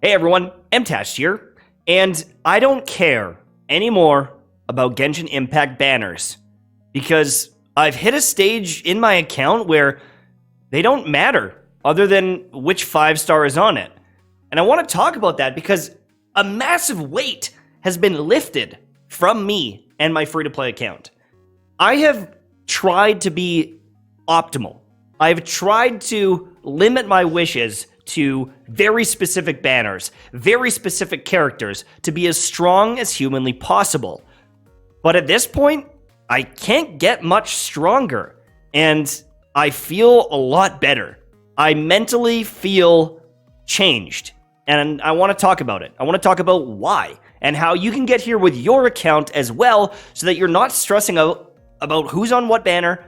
Hey everyone, MTash here, and I don't care anymore about Genshin Impact banners, because I've hit a stage in my account where they don't matter, other than which 5-star is on it. And I want to talk about that because a massive weight has been lifted from me and my free-to-play account. I have tried to be optimal. I've tried to limit my wishes to very specific banners, very specific characters, to be as strong as humanly possible. But at this point, I can't get much stronger, and I feel a lot better. I mentally feel changed, and I want to talk about it. I want to talk about why, and how you can get here with your account as well, so that you're not stressing out about who's on what banner,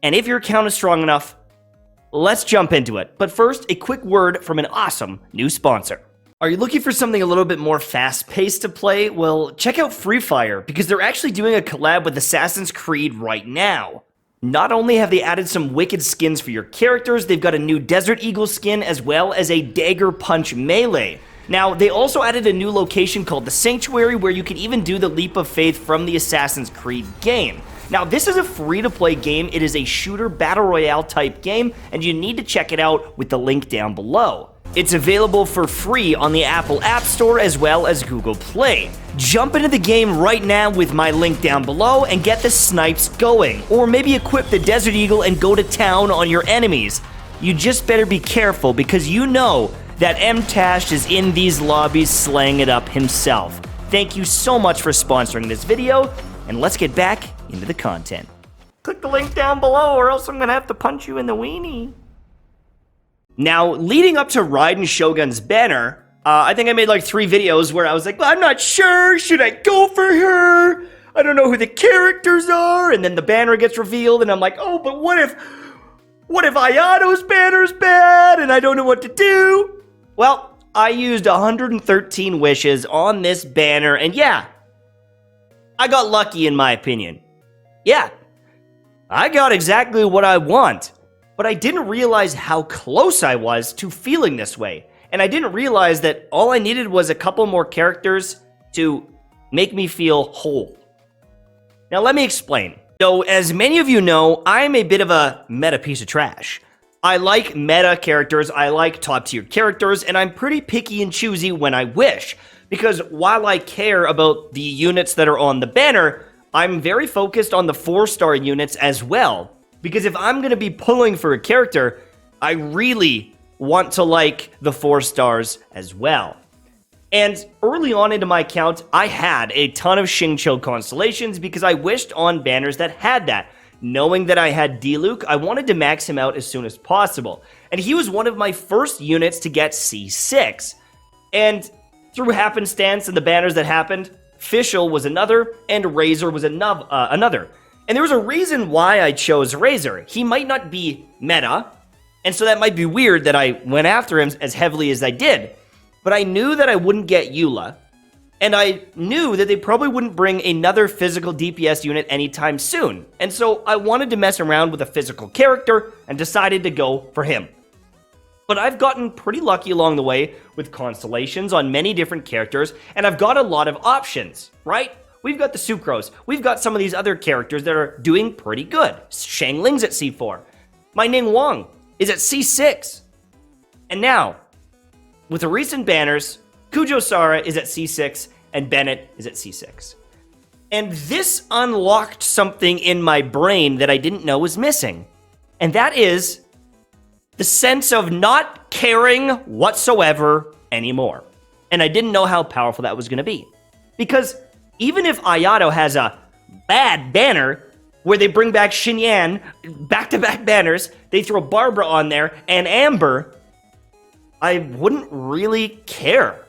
and if your account is strong enough. Let's jump into it. But first, a quick word from an awesome new sponsor. Are you looking for something a little bit more fast-paced to play? Well, check out Free Fire, because they're actually doing a collab with Assassin's Creed right now. Not only have they added some wicked skins for your characters, they've got a new Desert Eagle skin as well as a Dagger Punch melee. Now, they also added a new location called the Sanctuary, where you can even do the Leap of Faith from the Assassin's Creed game. Now, this is a free-to-play game. It is a shooter battle royale type game, and you need to check it out with the link down below. It's available for free on the Apple App Store as well as Google Play. Jump into the game right now with my link down below and get the snipes going, or maybe equip the Desert Eagle and go to town on your enemies. You just better be careful, because you know that MTash is in these lobbies slaying it up himself. Thank you so much for sponsoring this video, and let's get back into the content. Click the link down below, or else I'm gonna have to punch you in the weenie. Now, leading up to Raiden Shogun's banner, I think I made like 3 videos where I was like, well, I'm not sure, should I go for her? I don't know who the characters are, and then the banner gets revealed, and I'm like, oh, but what if Ayato's banner's bad, and I don't know what to do? Well, I used 113 wishes on this banner, and yeah, I got lucky in my opinion. Yeah, I got exactly what I want, but I didn't realize how close I was to feeling this way, and I didn't realize that all I needed was a couple more characters to make me feel whole. Now let me explain. So, as many of you know, I'm a bit of a meta piece of trash. I like meta characters, I like top-tier characters, and I'm pretty picky and choosy when I wish, because while I care about the units that are on the banner, I'm very focused on the 4-star units as well, because if I'm going to be pulling for a character, I really want to like the 4 stars as well. And early on into my account, I had a ton of Xingqiu constellations because I wished on banners that had that. Knowing that I had Diluc, I wanted to max him out as soon as possible. And he was one of my first units to get C6. And through happenstance and the banners that happened, Fischl was another, and Razor was another. And there was a reason why I chose Razor. He might not be meta, and so that might be weird that I went after him as heavily as I did. But I knew that I wouldn't get Eula, and I knew that they probably wouldn't bring another physical DPS unit anytime soon. And so I wanted to mess around with a physical character and decided to go for him. But I've gotten pretty lucky along the way with constellations on many different characters, and I've got a lot of options, right? We've got the Sucrose, we've got some of these other characters that are doing pretty good. Shangling's at C4. My Ning Wang is at C6. And now, with the recent banners, Kujo Sara is at C6, and Bennett is at C6. And this unlocked something in my brain that I didn't know was missing. And that is the sense of not caring whatsoever anymore. And I didn't know how powerful that was going to be. Because even if Ayato has a bad banner, where they bring back Xinyan, back-to-back banners, they throw Barbara on there, and Amber, I wouldn't really care.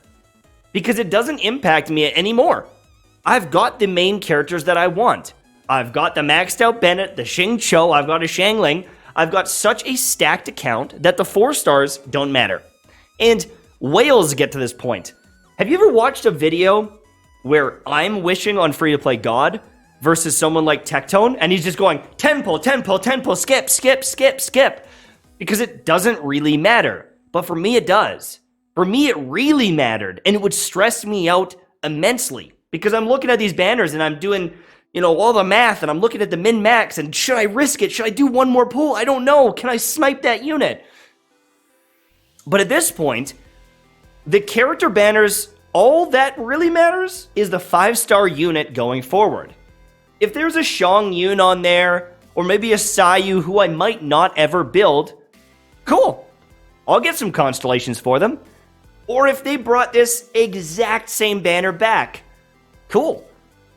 Because it doesn't impact me anymore. I've got the main characters that I want. I've got the maxed out Bennett, the Xingqiu, I've got a Shangling. I've got such a stacked account that the 4 stars don't matter. And whales get to this point. Have you ever watched a video where I'm wishing on free-to-play God versus someone like Tectone, and he's just going, 10 pull, 10 pull, 10 pull, skip, skip, skip, skip, because it doesn't really matter. But for me, it does. For me, it really mattered, and it would stress me out immensely because I'm looking at these banners and I'm doing, all the math, and I'm looking at the min-max, and should I risk it? Should I do one more pull? I don't know. Can I snipe that unit? But at this point, the character banners, all that really matters is the 5-star unit going forward. If there's a Shang Yun on there, or maybe a Sayu who I might not ever build, cool. I'll get some constellations for them. Or if they brought this exact same banner back, cool.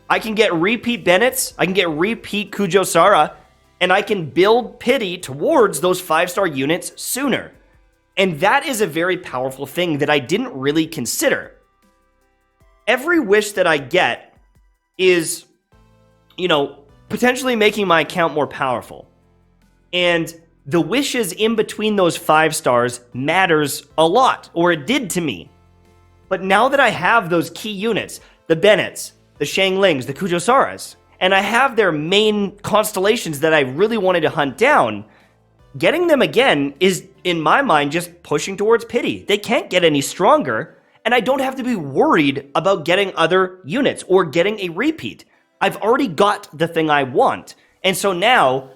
I can get repeat Bennett's, I can get repeat Kujosara, and I can build pity towards those 5-star units sooner. And that is a very powerful thing that I didn't really consider. Every wish that I get is, potentially making my account more powerful. And the wishes in between those 5 stars matters a lot, or it did to me. But now that I have those key units, the Bennetts, the Shanglings, the Kujosaras, and I have their main constellations that I really wanted to hunt down, getting them again is, in my mind, just pushing towards pity. They can't get any stronger, and I don't have to be worried about getting other units or getting a repeat. I've already got the thing I want. And so now,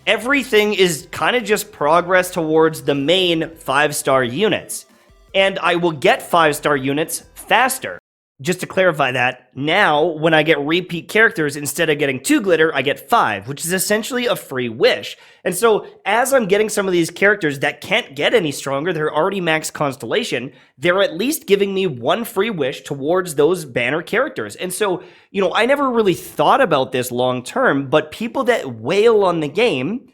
everything is kind of just progress towards the main 5-star units. And I will get 5-star units faster. Just to clarify that, now when I get repeat characters, instead of getting 2 glitter, I get 5, which is essentially a free wish. And so as I'm getting some of these characters that can't get any stronger, they're already max constellation, they're at least giving me 1 free wish towards those banner characters. And so, I never really thought about this long term, but people that wail on the game,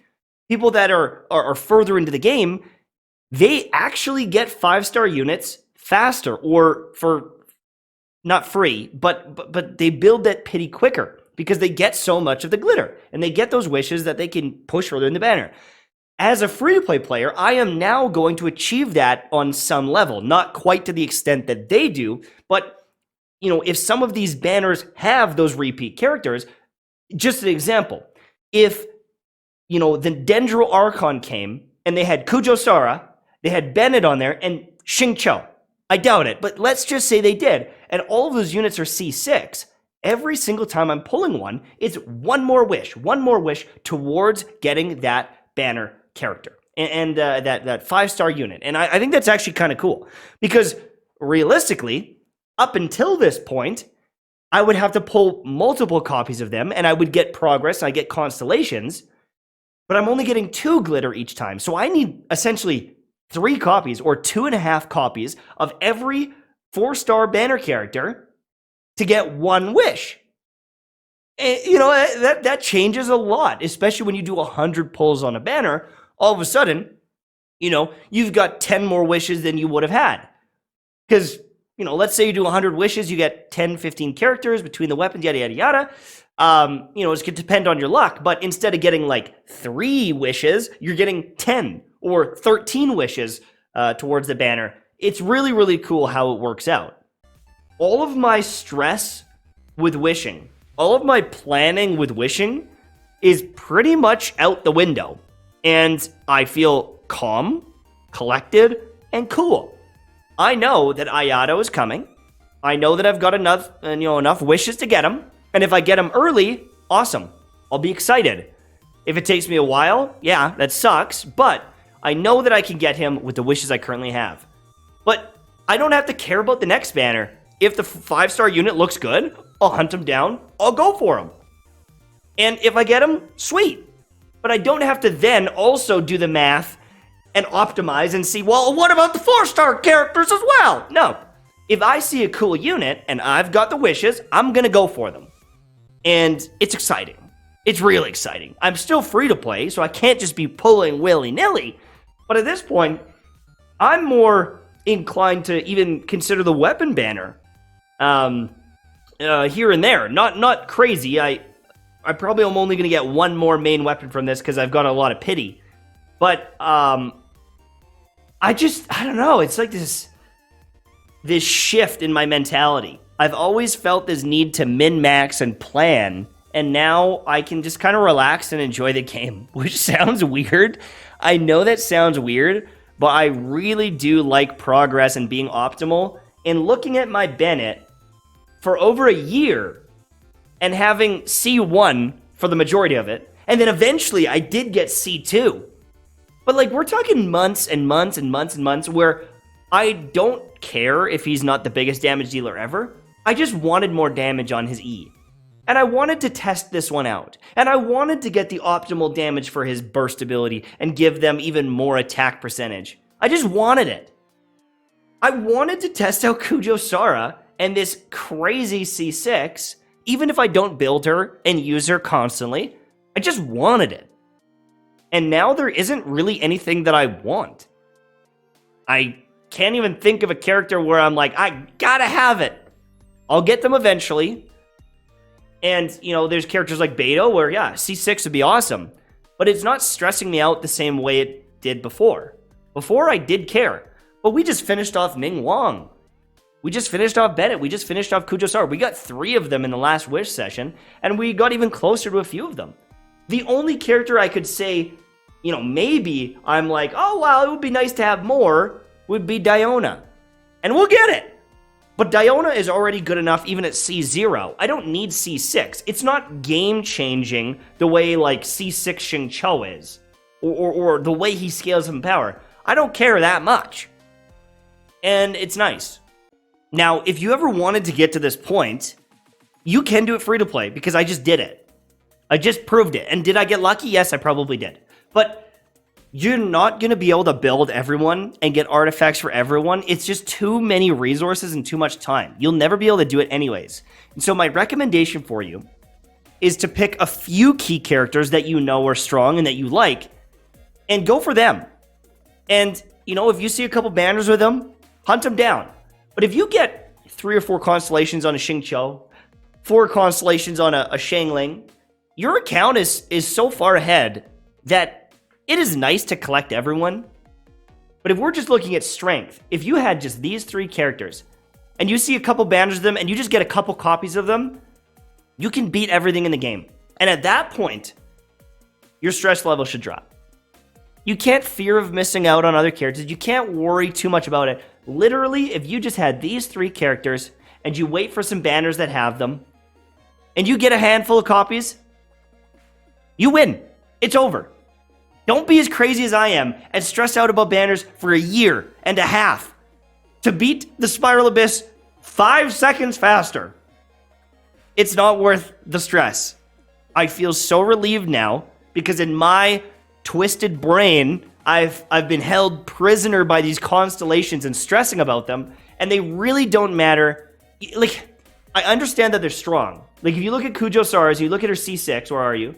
people that are further into the game, they actually get 5-star units faster, or for not free, but they build that pity quicker because they get so much of the glitter and they get those wishes that they can push further in the banner. As a free-to-play player, I am now going to achieve that on some level, not quite to the extent that they do, but if some of these banners have those repeat characters, just an example, if the Dendro Archon came and they had Kujosara, they had Bennett on there, and Xingqiu. I doubt it, but let's just say they did, and all of those units are C6. Every single time I'm pulling one, it's one more wish towards getting that banner character and that 5-star unit. And I think that's actually kind of cool because realistically, up until this point, I would have to pull multiple copies of them and I would get progress, I get constellations, but I'm only getting 2 glitter each time. So I need essentially 3 copies or 2.5 copies of every 4-star banner character to get 1 wish. And, that changes a lot, especially when you do 100 pulls on a banner. All of a sudden, you've got 10 more wishes than you would have had. Because, let's say you do 100 wishes, you get 10, 15 characters between the weapons, yada, yada, yada. It's going to depend on your luck, but instead of getting like 3 wishes, you're getting 10 or 13 wishes towards the banner. It's really, really cool how it works out. All of my stress with wishing, all of my planning with wishing is pretty much out the window. And I feel calm, collected, and cool. I know that Ayato is coming. I know that I've got enough wishes to get him. And if I get him early, awesome. I'll be excited. If it takes me a while, yeah, that sucks, but I know that I can get him with the wishes I currently have. But I don't have to care about the next banner. If the 5-star unit looks good, I'll hunt him down, I'll go for him. And if I get him, sweet. But I don't have to then also do the math and optimize and see, well, what about the 4-star characters as well? No. If I see a cool unit and I've got the wishes, I'm going to go for them. And it's exciting. It's really exciting. I'm still free to play, so I can't just be pulling willy-nilly. But at this point, I'm more inclined to even consider the weapon banner here and there. Not crazy. I probably am only going to get 1 more main weapon from this because I've got a lot of pity. But I don't know. It's like this shift in my mentality. I've always felt this need to min-max and plan, and now I can just kind of relax and enjoy the game, which sounds weird. I know that sounds weird, but I really do like progress and being optimal. And looking at my Bennett for over a year and having C1 for the majority of it, and then eventually I did get C2. But like, we're talking months and months and months and months where I don't care if he's not the biggest damage dealer ever. I just wanted more damage on his E. And I wanted to test this one out. And I wanted to get the optimal damage for his burst ability and give them even more attack percentage. I just wanted it. I wanted to test out Kujosara and this crazy C6, even if I don't build her and use her constantly. I just wanted it. And now there isn't really anything that I want. I can't even think of a character where I'm like, I gotta have it. I'll get them eventually. And, you know, there's characters like Beto where, yeah, C6 would be awesome. But it's not stressing me out the same way it did before. Before, I did care. But we just finished off Ming Wang. We just finished off Bennett. We just finished off Kujosara. We got 3 of them in the last Wish session. And we got even closer to a few of them. The only character I could say, you know, maybe I'm like, oh, wow, it would be nice to have more, would be Diona. And we'll get it. But Diona is already good enough even at C0. I don't need C6. It's not game-changing the way, like, C6 Xingqiu is. Or the way he scales in power. I don't care that much. And it's nice. Now, if you ever wanted to get to this point, you can do it free-to-play, because I just did it. I just proved it. And did I get lucky? Yes, I probably did. But you're not going to be able to build everyone and get artifacts for everyone. It's just too many resources and too much time. You'll never be able to do it anyways. And so my recommendation for you is to pick a few key characters that you know are strong and that you like and go for them. And, you know, if you see a couple banners with them, hunt them down. But if you get 3 or 4 constellations on a Xingqiu, 4 constellations on a Shangling, your account is so far ahead that it is nice to collect everyone, but if we're just looking at strength, if you had just these 3 characters, and you see a couple banners of them, and you just get a couple copies of them, you can beat everything in the game. And at that point, your stress level should drop. You can't fear of missing out on other characters. You can't worry too much about it. Literally, if you just had these 3 characters, and you wait for some banners that have them, and you get a handful of copies, you win. It's over. Don't be as crazy as I am and stress out about banners for a year and a half to beat the Spiral Abyss 5 seconds faster. It's not worth the stress. I feel so relieved now because in my twisted brain, I've been held prisoner by these constellations and stressing about them, and they really don't matter. Like, I understand that they're strong. Like, if you look at Kujosara, you look at her C6, where are you?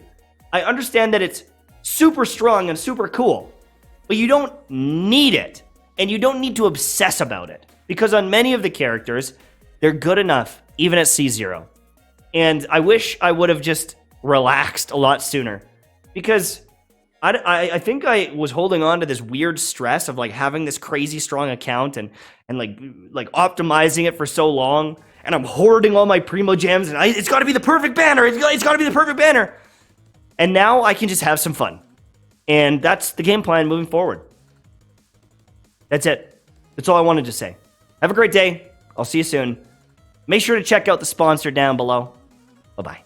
I understand that it's super strong and super cool, but you don't need it, and you don't need to obsess about it, because on many of the characters, they're good enough, even at C0. And I wish I would have just relaxed a lot sooner, because I think I was holding on to this weird stress of like having this crazy strong account and like optimizing it for so long, and I'm hoarding all my Primo Gems, and it's got to be the perfect banner, it's got to be the perfect banner. And now I can just have some fun. And that's the game plan moving forward. That's it. That's all I wanted to say. Have a great day. I'll see you soon. Make sure to check out the sponsor down below. Bye-bye.